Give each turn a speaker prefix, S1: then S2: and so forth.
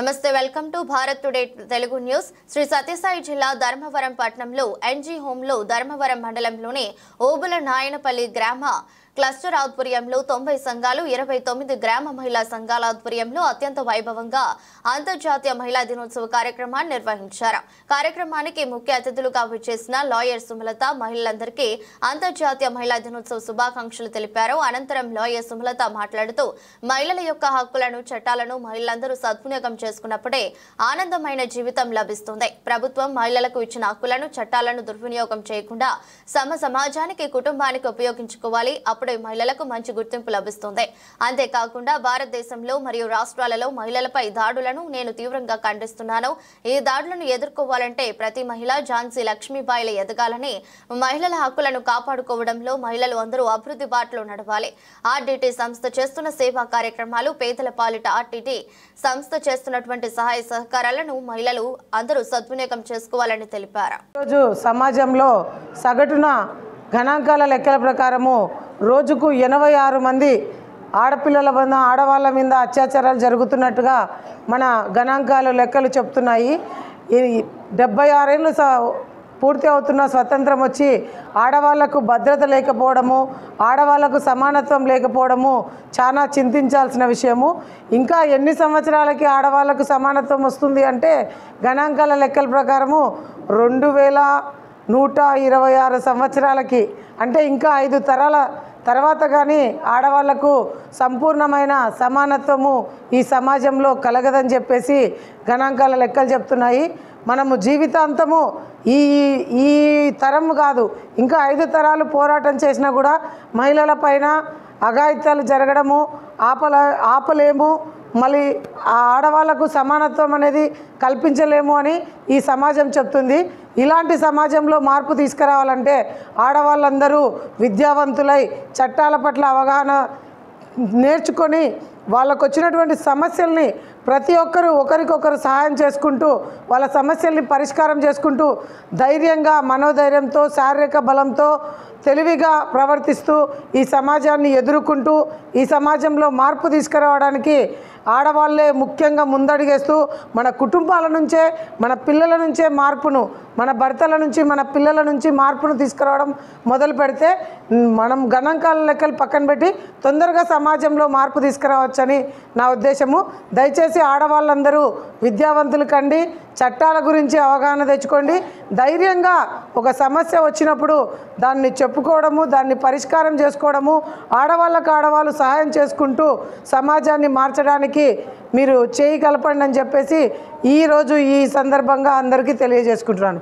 S1: నమస్తే welcome to Bharat today Telugu news. Sri Sathyasai జిల్లా ధర్మవరం పట్టణంలో ఎన్జీ హోంలో ధర్మవరం మండలంలోని ఓబుల నాయనపల్లి గ్రామ క్లస్టర్ ఆధ్వర్యంలో 90 సంఘాలు 29 గ్రామ మహిళా సంఘాల ఆధ్వర్యంలో అత్యంత వైభవంగా అంతర్జాతీయ మహిళా దినోత్సవ కార్యక్రమాన్ని నిర్వహించారు। కార్యక్రమానికి ముఖ్య అతిథులుగా విచ్చేసిన లాయర్ సుమలత మహిళలందరికీ అంతర్జాతీయ మహిళా దినోత్సవ శుభాకాంక్షలు తెలిపారు। అనంతరం లాయర్ సుమలత మాట్లాడుతూ మహిళల యొక్క హక్కులను చట్టాలను మహిళలందరూ సద్వినియోగం చేసుకున్నప్పుడే ఆనందమైన జీవితం లభిస్తుంది। ప్రభుత్వం మహిళలకు ఇచ్చిన హక్కులను చట్టాలను దుర్వినియోగం చేయకుండా సమాజానికి కుటుంబానికి ఉపయోగించుకోవాలి। అప్పుడే మహిళలకు మంచి గుర్తింపు లభిస్తుంది। అంతేకాకుండా భారతదేశంలో మరియు రాష్ట్రాలలో మహిళలపై దాడులను నేను తీవ్రంగా ఖండిస్తున్నాను। ఈ దాడులను ఎదుర్కోవాలంటే ప్రతి మహిళ ఝాన్సీ లక్ష్మీబాయిల ఎదగాలని, మహిళల హక్కులను కాపాడుకోవడంలో మహిళలు అందరూ అభివృద్ధి బాటలో నడవాలి। ఆర్డిటి సంస్థ చేస్తున్న సేవా కార్యక్రమాలు, పేదల పాలిట ఆర్డిటి సంస్థ చేస్తున్నటువంటి సహాయ సహకారాలను మహిళలు అందరూ సద్వినియోగం చేసుకోవాలని తెలిపారు।
S2: రోజు సమాజంలో సగటున గణాంకాల లెక్కల ప్రకారము రోజుకు 86 మంది ఆడవాళ్ళ మీద అత్యాచారాలు జరుగుతున్నట్టుగా మన గణాంకాలు లెక్కలు చెప్తున్నాయి। 76 ఏళ్ళు పూర్తి అవుతున్న స్వతంత్రం వచ్చి ఆడవాళ్లకు భద్రత లేకపోవడము, ఆడవాళ్లకు సమానత్వం లేకపోవడము చాలా చింతించాల్సిన విషయము। ఇంకా ఎన్ని సంవత్సరాలకి ఆడవాళ్లకు సమానత్వం వస్తుంది అంటే గణాంకాల లెక్కల ప్రకారము 2126 సంవత్సరాలకి, అంటే ఇంకా 5 తరాల తర్వాత కానీ ఆడవాళ్లకు సంపూర్ణమైన సమానత్వము ఈ సమాజంలో కలగదని చెప్పేసి గణాంకాల లెక్కలు చెప్తున్నాయి। మనము జీవితాంతము ఈ తరం కాదు, ఇంకా 5 తరాలు పోరాటం చేసినా కూడా మహిళల పైన అఘాయిత్యాలు జరగడము ఆపలేము, మళ్ళీ ఆ ఆడవాళ్లకు సమానత్వం అనేది కల్పించలేము అని ఈ సమాజం చెప్తుంది। ఇలాంటి సమాజంలో మార్పు తీసుకురావాలంటే ఆడవాళ్ళందరూ విద్యావంతులై చట్టాల పట్ల అవగాహన నేర్చుకొని వాళ్ళకు వచ్చినటువంటి సమస్యల్ని ప్రతి ఒక్కరూ ఒకరికొకరు సహాయం చేసుకుంటూ వాళ్ళ సమస్యల్ని పరిష్కారం చేసుకుంటూ ధైర్యంగా, మనోధైర్యంతో, శారీరక బలంతో తెలివిగా ప్రవర్తిస్తూ ఈ సమాజాన్ని ఎదుర్కొంటూ ఈ సమాజంలో మార్పు తీసుకురావడానికి ఆడవాళ్ళే ముఖ్యంగా ముందడుగేస్తూ మన కుటుంబాల నుంచే, మన పిల్లల నుంచే మార్పును, మన భర్తల నుంచి, మన పిల్లల నుంచి మార్పును తీసుకురావడం మొదలు పెడితే మనం గణాంకాల లెక్కలు పక్కన పెట్టి తొందరగా సమాజంలో మార్పు తీసుకురావచ్చని నా ఉద్దేశము। దయచేసి ఆడవాళ్ళందరూ విద్యావంతులు కండి, చట్టాల గురించి అవగాహన తెచ్చుకోండి, ధైర్యంగా ఒక సమస్య వచ్చినప్పుడు దాన్ని చెప్పుకోవడము, దాన్ని పరిష్కారం చేసుకోవడము, ఆడవాళ్ళు సహాయం చేసుకుంటూ సమాజాన్ని మార్చడానికి మీరు చేయి కలపండి అని చెప్పేసి ఈరోజు ఈ సందర్భంగా అందరికీ తెలియజేసుకుంటున్నాను।